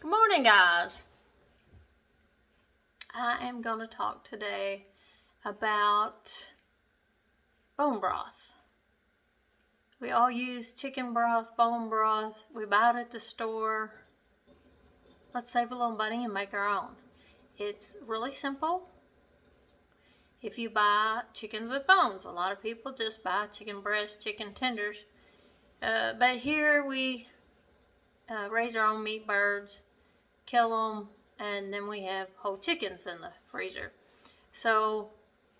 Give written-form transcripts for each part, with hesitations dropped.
Good morning, guys. I am going to talk today about bone broth. We all use chicken broth, bone broth. We buy it at the store. Let's save a little money and make our own. It's really simple. If you buy chicken with bones, a lot of people just buy chicken breast, chicken tenders. But here we raise our own meat birds, kill them, and then we have whole chickens in the freezer. So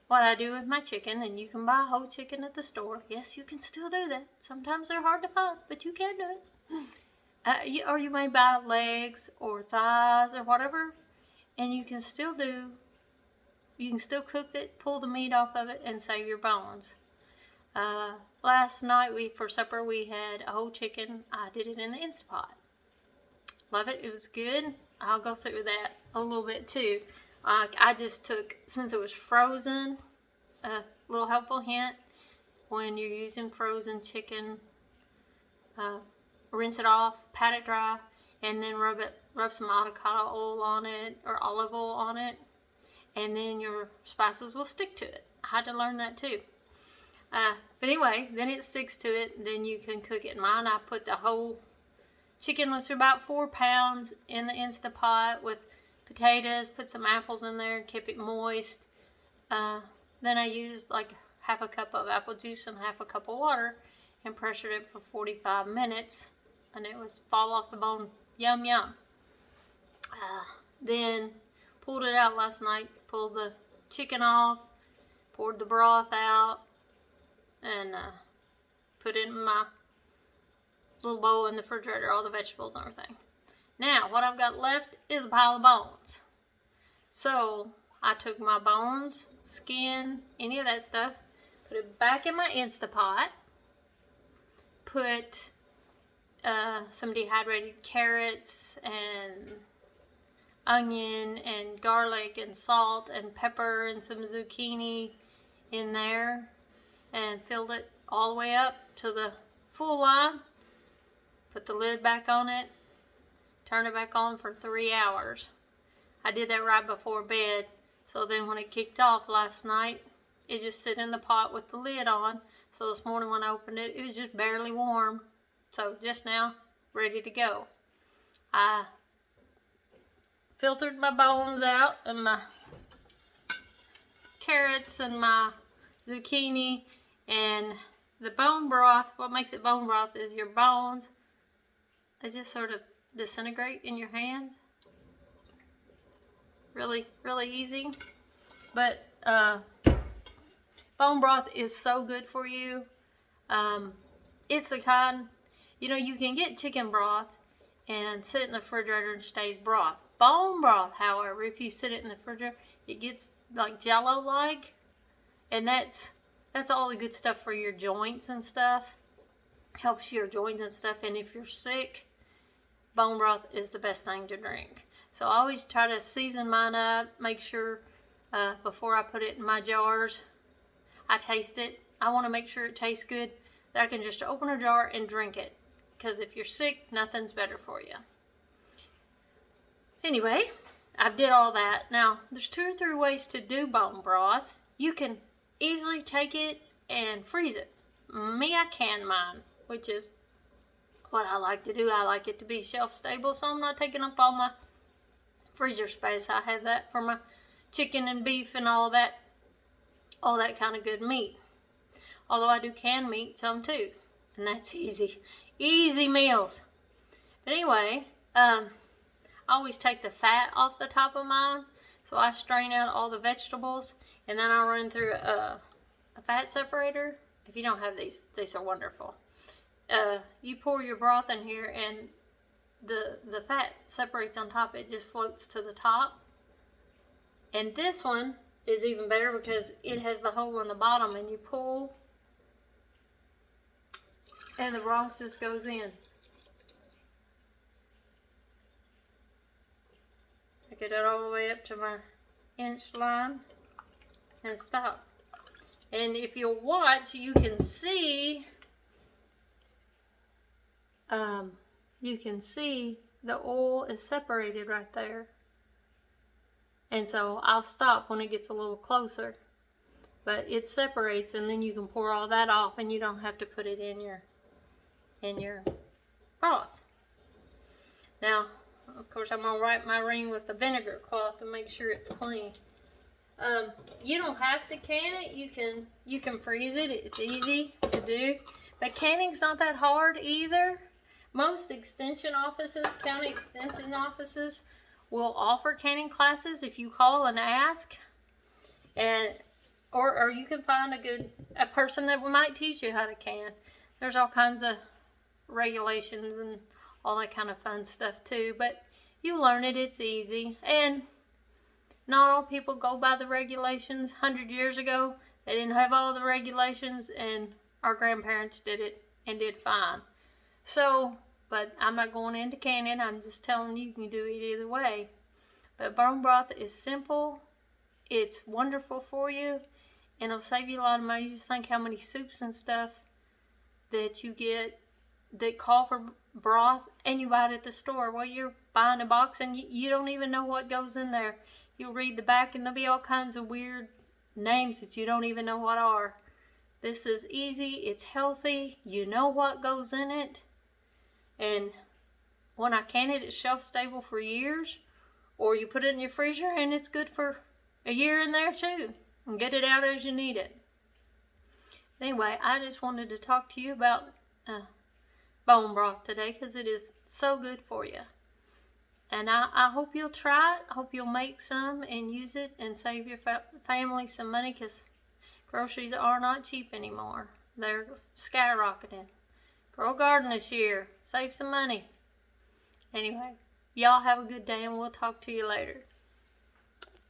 what I do with my chicken, and you can buy whole chicken at the store. Yes, you can still do that. Sometimes they're hard to find, but you can do it. Or you may buy legs or thighs or whatever, and you can still cook it, pull the meat off of it, and save your bones. Last night for supper we had a whole chicken. I did it in the Instant Pot. Love it. It was good. I'll go through that a little bit too. I just took, since it was frozen, a little helpful hint: when you're using frozen chicken, rinse it off, pat it dry, and then rub some avocado oil on it or olive oil on it, and then your spices will stick to it. I had to learn that too. But anyway, then it sticks to it. Then you can cook it. Mine, I put the whole chicken, was about 4 pounds, in the Instant Pot with potatoes, put some apples in there, keep it moist. Then I used like half a cup of apple juice and half a cup of water and pressured it for 45 minutes. And it was fall off the bone. Yum, yum. Then pulled it out last night, pulled the chicken off, poured the broth out, and put it in my little bowl in the refrigerator, all the vegetables and everything. Now, what I've got left is a pile of bones. So, I took my bones, skin, any of that stuff, put it back in my Instant Pot, put some dehydrated carrots and onion and garlic and salt and pepper and some zucchini in there, and filled it all the way up to the full line. Put the lid back on it, turn it back on for 3 hours. I did that right before bed, so then when it kicked off last night, it just sit in the pot with the lid on. So this morning when I opened it, it was just barely warm. So just now, ready to go. I filtered my bones out and my carrots and my zucchini, and the bone broth. What makes it bone broth is your bones, they just sort of disintegrate in your hands. Really, really easy. But bone broth is so good for you. It's the kind, you can get chicken broth and sit it in the refrigerator and stays broth. Bone broth, however, if you sit it in the refrigerator, it gets like jello-like, and that's all the good stuff for your joints and stuff. Helps your joints and stuff. And if you're sick, bone broth is the best thing to drink. So I always try to season mine up, make sure before I put it in my jars, I taste it. I want to make sure it tastes good, that I can just open a jar and drink it. Because if you're sick, nothing's better for you. Anyway, I did all that. Now, there's 2 or 3 ways to do bone broth. You can easily take it and freeze it. Me, I can mine, which is what I like to do. I like it to be shelf stable, so I'm not taking up all my freezer space. I have that for my chicken and beef and all that kind of good meat. Although I do canned meat some too, and that's easy meals. But anyway, I always take the fat off the top of mine, so I strain out all the vegetables, and then I run through a fat separator. If you don't have these are wonderful. You pour your broth in here, and the fat separates on top. It just floats to the top. And this one is even better because it has the hole in the bottom, and you pull, and the broth just goes in. I get it all the way up to my inch line and stop. And if you'll watch, you can see the oil is separated right there. And so I'll stop when it gets a little closer. But it separates, and then you can pour all that off, and you don't have to put it in your broth. Now, of course, I'm gonna wipe my ring with the vinegar cloth to make sure it's clean. You don't have to can it. You can freeze it. It's easy to do. But canning's not that hard either. Most extension offices, county extension offices, will offer canning classes if you call and ask. And or you can find a person that might teach you how to can. There's all kinds of regulations and all that kind of fun stuff too. But you learn it. It's easy. And not all people go by the regulations. 100 years ago, they didn't have all the regulations, and our grandparents did it and did fine. So, but I'm not going into canning. I'm just telling you can do it either way. But bone broth is simple. It's wonderful for you, and it'll save you a lot of money. You just think how many soups and stuff that you get that call for broth, and you buy it at the store. Well, you're buying a box, and you don't even know what goes in there. You'll read the back, and there'll be all kinds of weird names that you don't even know what are. This is easy. It's healthy. You know what goes in it. And when I can it, it's shelf stable for years. Or you put it in your freezer, and it's good for a year in there too. And get it out as you need it. Anyway, I just wanted to talk to you about bone broth today, because it is so good for you. And I hope you'll try it. I hope you'll make some and use it and save your family some money, because groceries are not cheap anymore. They're skyrocketing. Grow a garden this year. Save some money. Anyway, y'all have a good day, and we'll talk to you later.